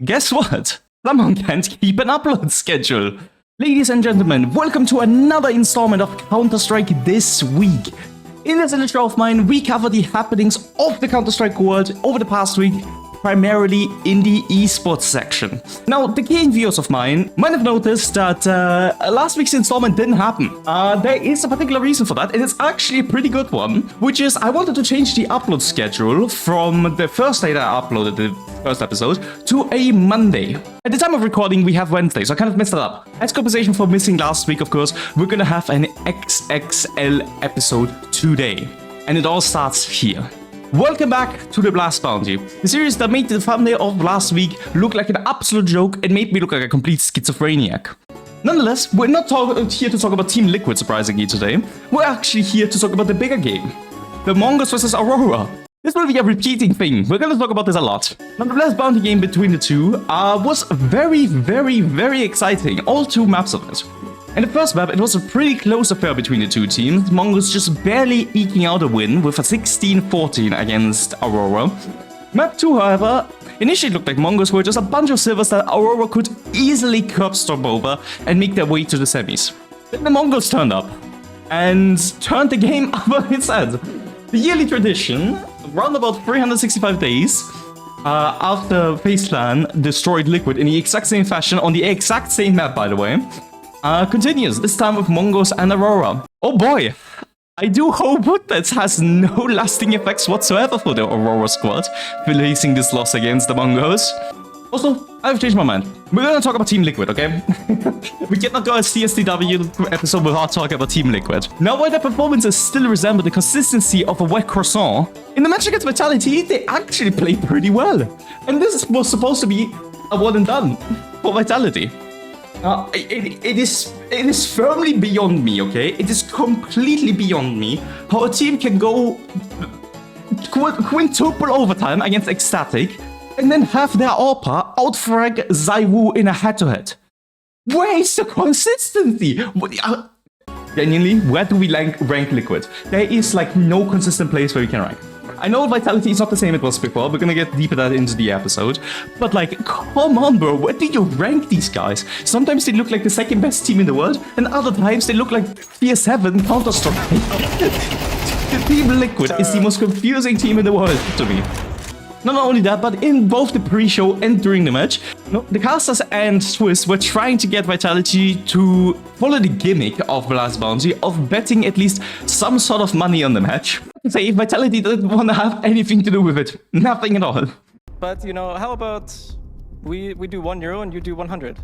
guess what? Someone can't keep an upload schedule. Ladies and gentlemen, welcome to another installment of Counter-Strike This Week. In this little show of mine, we cover the happenings of the Counter-Strike world over the past week, primarily in the esports section. Now, the keen viewers of mine might have noticed that last week's installment didn't happen. There is a particular reason for that, and it's actually a pretty good one, which is I wanted to change the upload schedule from the first day that I uploaded the first episode to a Monday. At the time of recording, we have Wednesday, so I kind of messed it up. As compensation for missing last week, of course, we're gonna have an XXL episode today. And it all starts here. Welcome back to the Blast Bounty, the series that made the thumbnail of last week look like an absolute joke and made me look like a complete schizophreniac. Nonetheless, we're not here to talk about Team Liquid surprisingly today. We're actually here to talk about the bigger game, the Mongolzbros versus Aurora. This will be a repeating thing, we're gonna talk about this a lot. Now, the Blast Bounty game between the two was very exciting, all two maps of it. In the first map, it was a pretty close affair between the two teams, Mongols just barely eking out a win with a 16-14 against Aurora. Map 2, however, initially looked like Mongols were just a bunch of silvers that Aurora could easily curb stomp over and make their way to the semis. Then the Mongols turned up and turned the game up on its head. The yearly tradition, around about 365 days after CLAN destroyed Liquid in the exact same fashion on the exact same map, by the way, continues, this time with Mongols and Aurora. Oh boy, I do hope that has no lasting effects whatsoever for the Aurora squad facing this loss against the Mongols. Also, I've changed my mind. We're gonna talk about Team Liquid, okay? We cannot go a Cstw episode without talking about Team Liquid. Now, while their performances still resemble the consistency of a wet croissant, in the match against Vitality, they actually played pretty well. And this was supposed to be a one and done for Vitality. It is firmly beyond me, okay? It is completely beyond me how a team can go quintuple overtime against Ecstatic and then have their AWPA outfrag Cstw in a head-to-head. Where is the consistency? Genuinely, where do we rank Liquid? There is like no consistent place where we can rank. I know Vitality is not the same it was before, we're gonna get deeper that into the episode, but like, come on bro, where do you rank these guys? Sometimes they look like the second best team in the world, and other times they look like Tier 7 Counter-Strike. The Team Liquid is the most confusing team in the world to me. Not only that, but in both the pre-show and during the match, the casters and Swiss were trying to get Vitality to follow the gimmick of Blast Bounty of betting at least some sort of money on the match. Say Vitality didn't want to have anything to do with it. Nothing at all. But, you know, how about we do €1 and you do 100?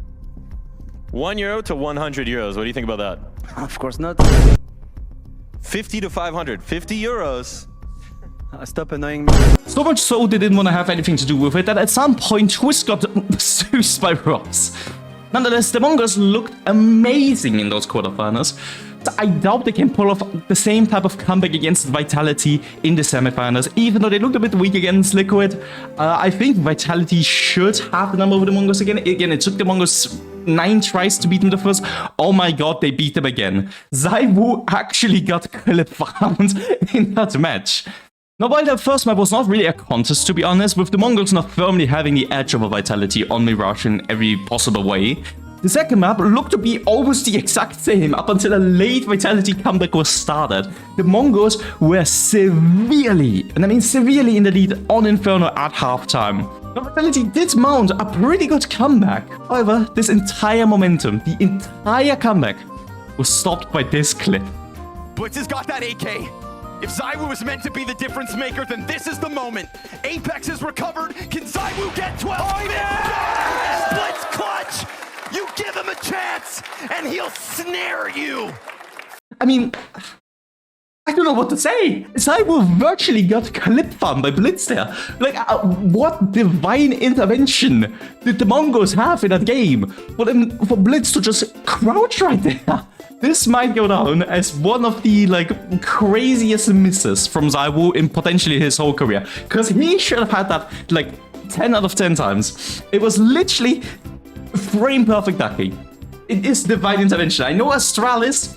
€1 to 100 euros. What do you think about that? Of course not. 50 to 500. 50 euros. Stop annoying me. So much so they didn't want to have anything to do with it that at some point Twist got seduced by Ross. Nonetheless, the Mongols looked amazing in those quarterfinals. I doubt they can pull off the same type of comeback against Vitality in the semifinals, even though they looked a bit weak against Liquid. I think Vitality should have the number over the Mongols again. Again, it took the Mongols 9 tries to beat them the first. Oh my god, they beat them again. Cstw actually got clip farmed in that match. Now, while the first map was not really a contest, to be honest, with the Mongols not firmly having the edge over Vitality on Mirage in every possible way, the second map looked to be almost the exact same up until a late Vitality comeback was started. The Mongols were severely, and I mean severely, in the lead on Inferno at halftime. Now, Vitality did mount a pretty good comeback. However, this entire momentum, the entire comeback, was stopped by this clip. Blitz has got that AK. If Cstw was meant to be the difference maker, then this is the moment. Apex is recovered. Can Cstw get 12? Oh, yeah! Blitz clutch! You give him a chance, and he'll snare you. I mean, I don't know what to say. Cstw virtually got clip farmed by Blitz there. Like, what divine intervention did the Mongols have in that game for Blitz to just crouch right there? This might go down as one of the, like, craziest misses from Cstw in potentially his whole career. Because he should have had that, like, 10 out of 10 times. It was literally frame-perfect ducking. It is divine intervention. I know Astralis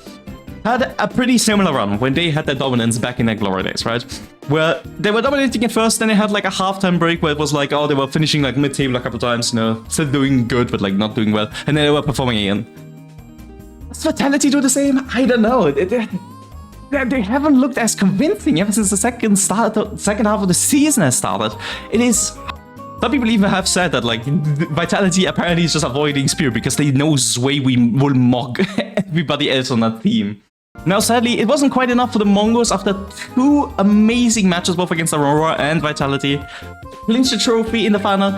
had a pretty similar run when they had their dominance back in their glory days, right? where they were dominating at first, then they had like a halftime break where it was like, oh, they were finishing like mid-table a couple times, you know, still doing good, but like not doing well, and then they were performing again. Does Vitality do the same? I don't know. They haven't looked as convincing ever since the second half of the season has started. It is... Some people even have said that, like, Vitality apparently is just avoiding Spirit because they know Sway will mock everybody else on that team. Now, sadly, it wasn't quite enough for the Mongols after 2 amazing matches, both against Aurora and Vitality. Clinched the trophy in the final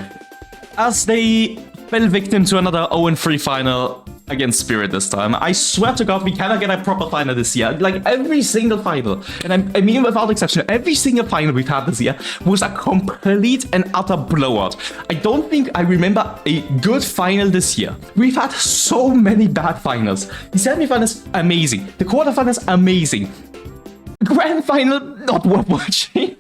as they fell victim to another 0-3 final against Spirit this time. I swear to God, we cannot get a proper final this year. Like, every single final, and I mean without exception, every single final we've had this year was a complete and utter blowout. I don't think I remember a good final this year. We've had so many bad finals. The semi-finals, amazing. The quarterfinals, amazing. Grand final, not worth watching.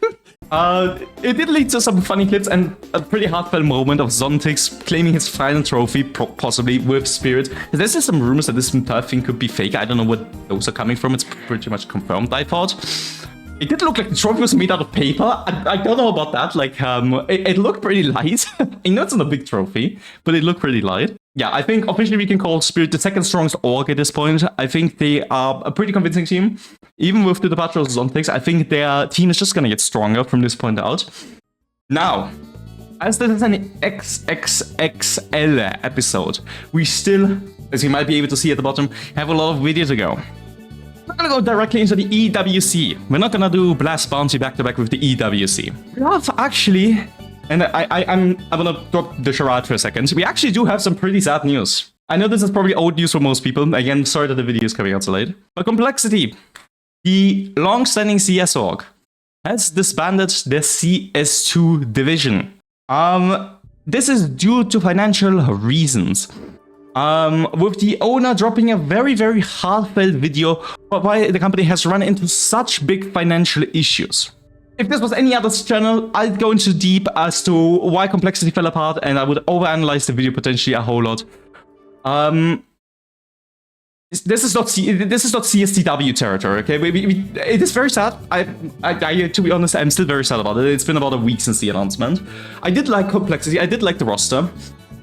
It did lead to some funny clips and a pretty heartfelt moment of Zontix claiming his final trophy, possibly with Spirit. There's just some rumors that this entire thing could be fake. I don't know what those are coming from. It's pretty much confirmed, I thought. It did look like the trophy was made out of paper. I don't know about that. Like, it looked pretty light. I know it's not a big trophy, but it looked pretty light. Yeah, I think officially we can call Spirit the second strongest org at this point. I think they are a pretty convincing team. Even with the departure of Zontix, I think their team is just going to get stronger from this point out. Now, as this is an XXXL episode, we still, as you might be able to see at the bottom, have a lot of video to go. We're going to go directly into the EWC. We're not going to do Blast Bounty back-to-back with the EWC. We have actually... And I'm gonna drop the charade for a second. We actually do have some pretty sad news. I know this is probably old news for most people. Again, sorry that the video is coming out so late. But Complexity, the long-standing CS org, has disbanded the CS2 division. This is due to financial reasons. With the owner dropping a very, very heartfelt video why the company has run into such big financial issues. If this was any other channel, I'd go into deep as to why Complexity fell apart, and I would overanalyze the video potentially a whole lot. This is not CSTW territory, okay? It is very sad. To be honest, I'm still very sad about it. It's been about a week since the announcement. I did like Complexity. I did like the roster.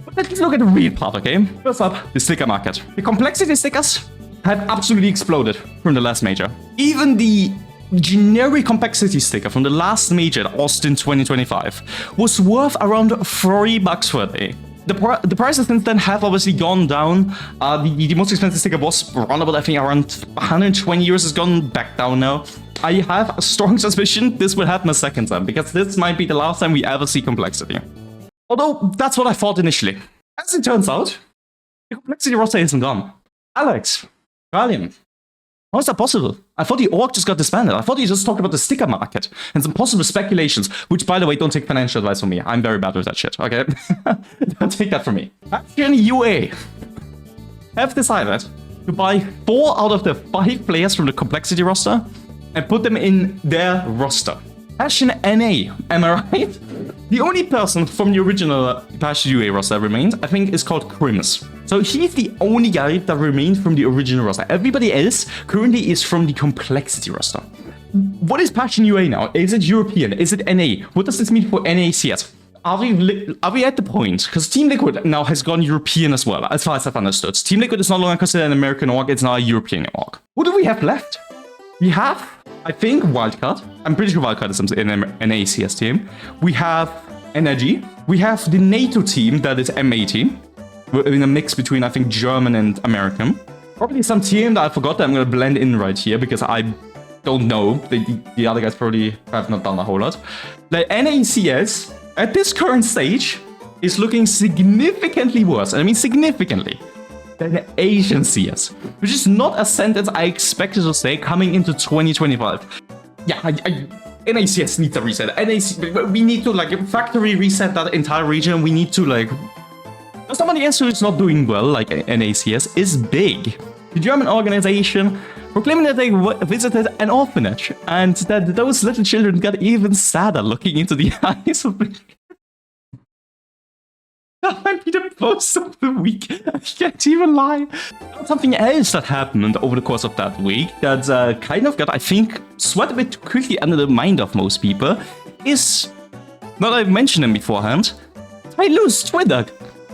But let's look at the real part, okay? First up, the sticker market. The Complexity stickers have absolutely exploded from the last major. Even the generic Complexity sticker from the last major at Austin 2025 was worth around $3 for a day. The prices since then have obviously gone down. The most expensive sticker was around about, I think, around 120 euros. Has gone back down now. I have a strong suspicion this will happen a second time, because this might be the last time we ever see Complexity. Although, that's what I thought initially. As it turns out, the Complexity roster isn't gone. Alex, Valium, how is that possible? I thought the org just got disbanded. I thought you just talked about the sticker market and some possible speculations, which, by the way, don't take financial advice from me. I'm very bad with that shit, okay? Don't take that from me. Bastion UA have decided to buy 4 out of the 5 players from the Complexity roster and put them in their roster. Bastion NA, am I right? The only person from the original Bastion UA roster that remains, I think, is called Crims. So he's the only guy that remained from the original roster. Everybody else currently is from the Complexity roster. What is Bastion UA now? Is it European? Is it NA? What does this mean for NACS? Are we at the point? Because Team Liquid now has gone European as well, as far as I've understood. Team Liquid is no longer considered an American org, it's now a European org. What do we have left? We have, I think, Wildcard. I'm pretty sure Wildcard is an ACS team. We have NRG. We have the NATO team that is M80. We're in a mix between, I think, German and American. Probably some team that I forgot that I'm going to blend in right here because I don't know. The other guys probably have not done a whole lot. The NACS, at this current stage, is looking significantly worse. And I mean significantly. Than Asian CS, which is not a sentence I expected to say coming into 2025. Yeah, NACS needs a reset. We need to like factory reset that entire region. We need to like. Somebody else who is not doing well, like NACS, is big. The German organization proclaiming that they visited an orphanage and that those little children got even sadder looking into the eyes of That might be the post of the week. I can't even lie. Something else that happened over the course of that week that kind of got, I think, swept a bit too quickly under the mind of most people is, not I've mentioned him beforehand, Tylu's Twitter.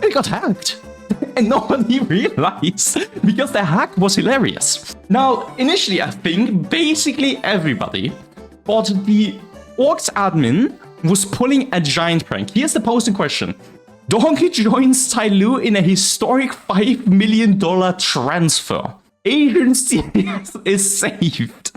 It got hacked. And nobody realized because the hack was hilarious. Now, initially, I think basically everybody thought the Orcs admin was pulling a giant prank. Here's the post in question. Donkey joins Tylu in a historic $5 million transfer. Asian CS is saved.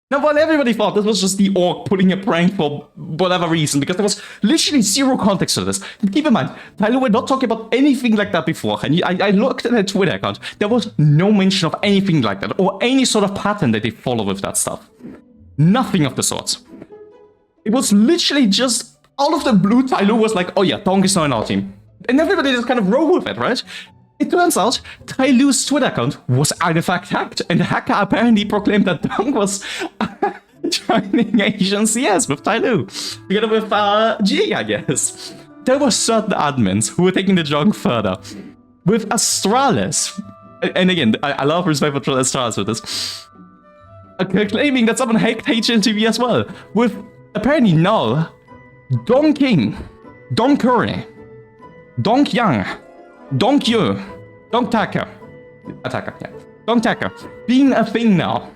Now, while everybody thought this was just the Orc pulling a prank for whatever reason, because there was literally zero context to this. Keep in mind, Tylu were not talking about anything like that before, and I looked at their Twitter account. There was no mention of anything like that, or any sort of pattern that they follow with that stuff. Nothing of the sorts. It was literally just out of the blue, Tylu was like, oh yeah, Donkey's not in our team. And everybody just kind of rolled with it, right? It turns out Tylu's Twitter account was in fact hacked, and the hacker apparently proclaimed that Donk was joining Asian CS with Tylu, together with G, I guess. There were certain admins who were taking the joke further, with Astralis, and again, I love respect for Astralis with this, claiming that someone hacked HLTV as well, with apparently Null, Don King, Don Curry, Donk Yang, Donk Yu, Donk Taka, yeah, Donk Taka, being a thing now.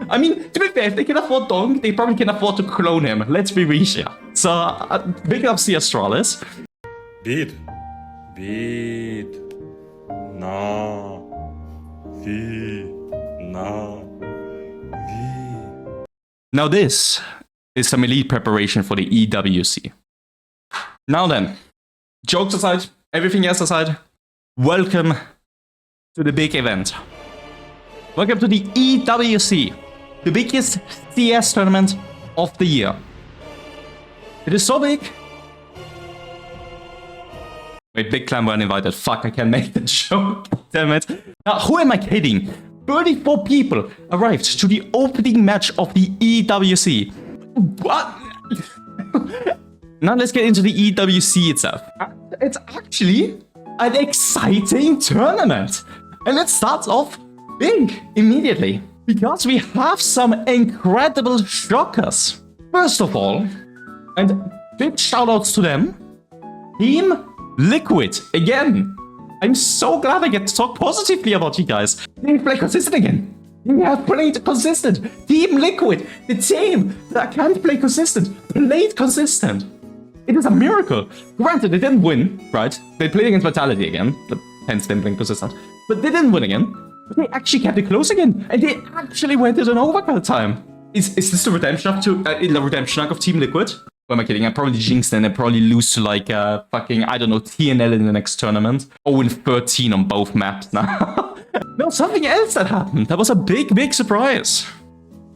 I mean, to be fair, if they can afford Donk, they probably can afford to clone him. Let's be real here. So, big ups to Astralis. Bir, na, vi. Now this is some elite preparation for the EWC. Now then, jokes aside, everything else aside, welcome to the big event. Welcome to the EWC, the biggest CS tournament of the year. It is so big. Wait, big clan weren't invited. Fuck, I can't make the joke. Damn it. Now, who am I kidding? 34 people arrived to the opening match of the EWC. What? Now let's get into the EWC itself. It's actually an exciting tournament. And it starts off big immediately, because we have some incredible shockers. First of all, and big shoutouts to them, Team Liquid again. I'm so glad I get to talk positively about you guys. They play consistent again. They have played consistent. Team Liquid, the team that can't play consistent, played consistent. It is a miracle. Granted, they didn't win, right? They played against Vitality again, hence them playing consistent. But they didn't win again. But they actually kept it close again, and they actually went to an overcard time. Is this the redemption arc of Team Liquid? Who am I kidding? I probably jinxed and I probably lose to like fucking, I don't know, TNL in the next tournament. 0-13 on both maps now. No, something else that happened. That was a big surprise.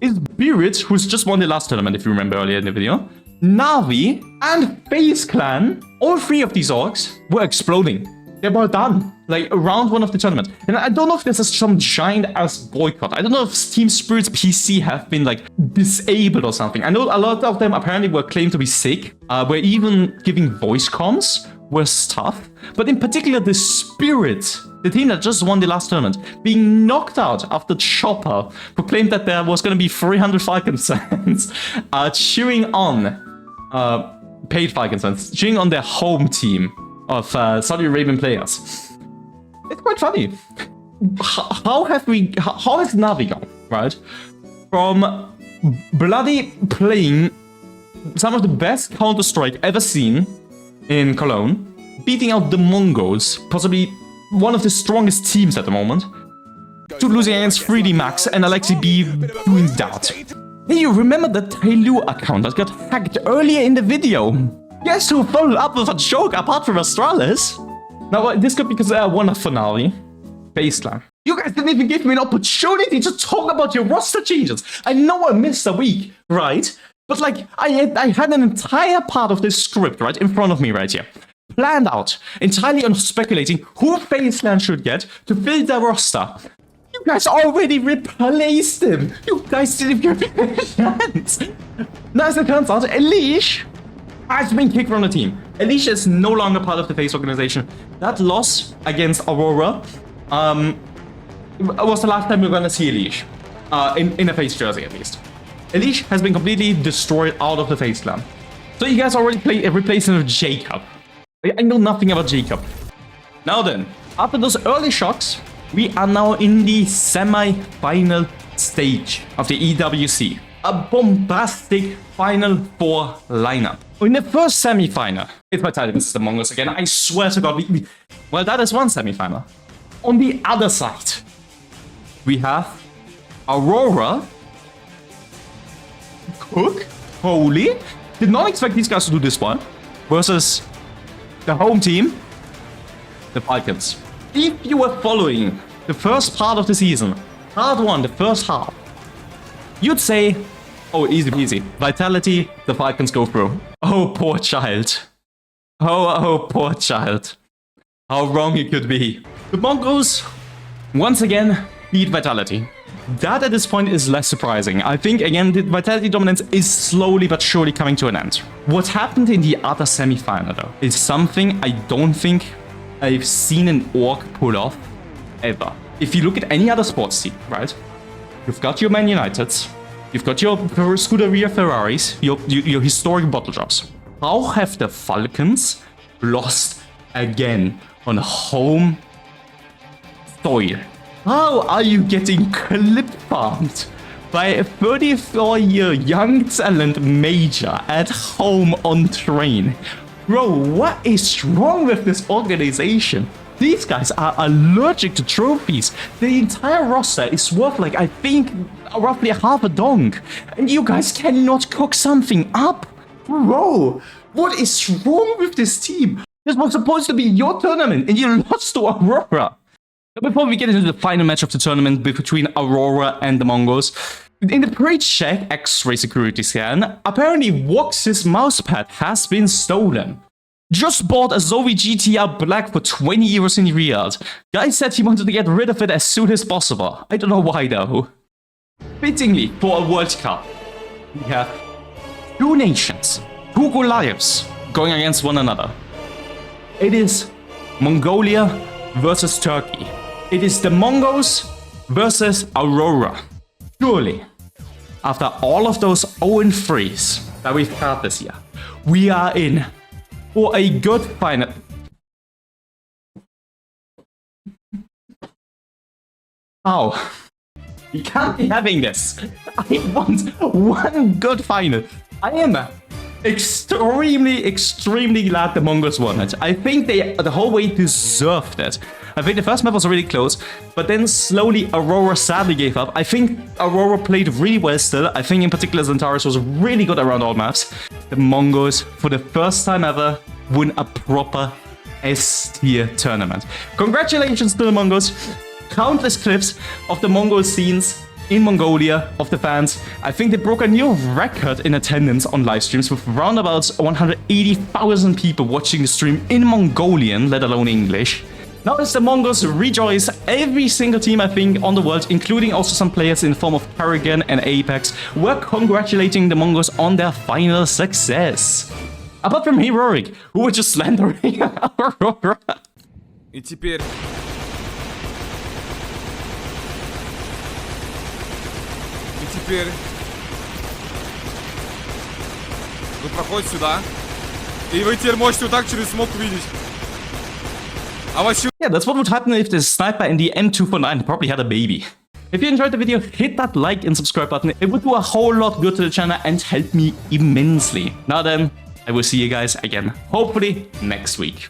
Is Beard, who's just won the last tournament, if you remember earlier in the video, Navi, and FaZe Clan, all three of these orgs were exploding. They were done, like, around one of the tournaments. And I don't know if this is some giant-ass boycott. I don't know if Team Spirit's PC have been, like, disabled or something. I know a lot of them apparently were claimed to be sick. Were even giving voice comms was tough. But in particular, the Spirit, the team that just won the last tournament, being knocked out after Chopper, who claimed that there was going to be 300 Falcon cents, cheering on, paid Falcon cents, cheering on their home team of Saudi Arabian players. It's quite funny. How has Navi gone, right? From bloody playing some of the best Counter-Strike ever seen in Cologne, beating out the Mongols, possibly one of the strongest teams at the moment, to losing against 3D Max and Alexi B doing that. Hey, you remember the Tylu account that got hacked earlier in the video? Guess who followed up with a joke apart from Astralis? Now, this could be because I won a finale. FaZe Clan. You guys didn't even give me an opportunity to talk about your roster changes. I know I missed a week, right? But like, I had an entire part of this script right in front of me right here. Planned out, entirely on speculating who FaZe Clan should get to fill their roster. You guys already replaced him. You guys didn't give me a chance. Now, as it turns out, Elish has been kicked from the team. Alicia is no longer part of the FaZe organization. That loss against Aurora was the last time we were gonna see Alicia. In a FaZe jersey, at least. Alicia has been completely destroyed out of the FaZe clan. So you guys already played a replacement of Jacob. I know nothing about Jacob. Now then, after those early shocks, we are now in the semi-final stage of the EWC. A bombastic Final Four lineup. In the first semi-final, it's Vitality versus the Mongols again. I swear to God, well, that is one semi-final. On the other side, we have Aurora, Cook, Holy. Did not expect these guys to do this one. Versus the home team, the Falcons. If you were following the first part of the season, part one, the first half, you'd say, oh, easy peasy. Vitality, the Falcons go through. Oh, poor child. Oh, poor child. How wrong it could be. The Mongols, once again, beat Vitality. That at this point is less surprising. I think, again, the Vitality dominance is slowly but surely coming to an end. What happened in the other semi-final, though, is something I don't think I've seen an org pull off ever. If you look at any other sports team, right? You've got your Man Uniteds, you've got your Scuderia Ferraris, your historic bottle drops. How have the Falcons lost again on home soil? How are you getting clip farmed by a 34-year young talent major at home on train? Bro, what is wrong with this organization? These guys are allergic to trophies. The entire roster is worth, like, I think, roughly half a dong. And you guys cannot cook something up? Bro, what is wrong with this team? This was supposed to be your tournament, and you lost to Aurora. Before we get into the final match of the tournament between Aurora and the Mongols, in the pre-check X-ray security scan, apparently Vox's mousepad has been stolen. Just bought a Zoe GTR Black for 20 euros in Riyadh. Guy said he wanted to get rid of it as soon as possible. I don't know why though. Fittingly, for a World Cup, we have two nations, two Goliaths, going against one another. It is Mongolia versus Turkey. It is the Mongols versus Aurora. Surely, after all of those 0-3s that we've had this year, we are in for a good final. Oh, you can't be having this. I want one good final. I am extremely glad the Mongols won it. I think they the whole way deserved it. I think the first map was really close, but then slowly Aurora sadly gave up. I think Aurora played really well still. I think in particular Xantares was really good around all maps. The Mongols, for the first time ever, win a proper S-tier tournament. Congratulations to the Mongols. Countless clips of the Mongol scenes in Mongolia of the fans. I think they broke a new record in attendance on live streams with around about 180,000 people watching the stream in Mongolian, let alone English. Now as the Mongols rejoice every single team, I think, on the world, including also some players in the form of Karrigan and Apex, we're congratulating the Mongols on their final success. Apart from Heroic, who were just slandering Aurora. И теперь... Вы проходите сюда. И вы теперь можете вот так через смог увидеть. Yeah, that's what would happen if the sniper in the M249 probably had a baby. If you enjoyed the video, hit that like and subscribe button. It would do a whole lot good to the channel and help me immensely. Now then, I will see you guys again, hopefully next week.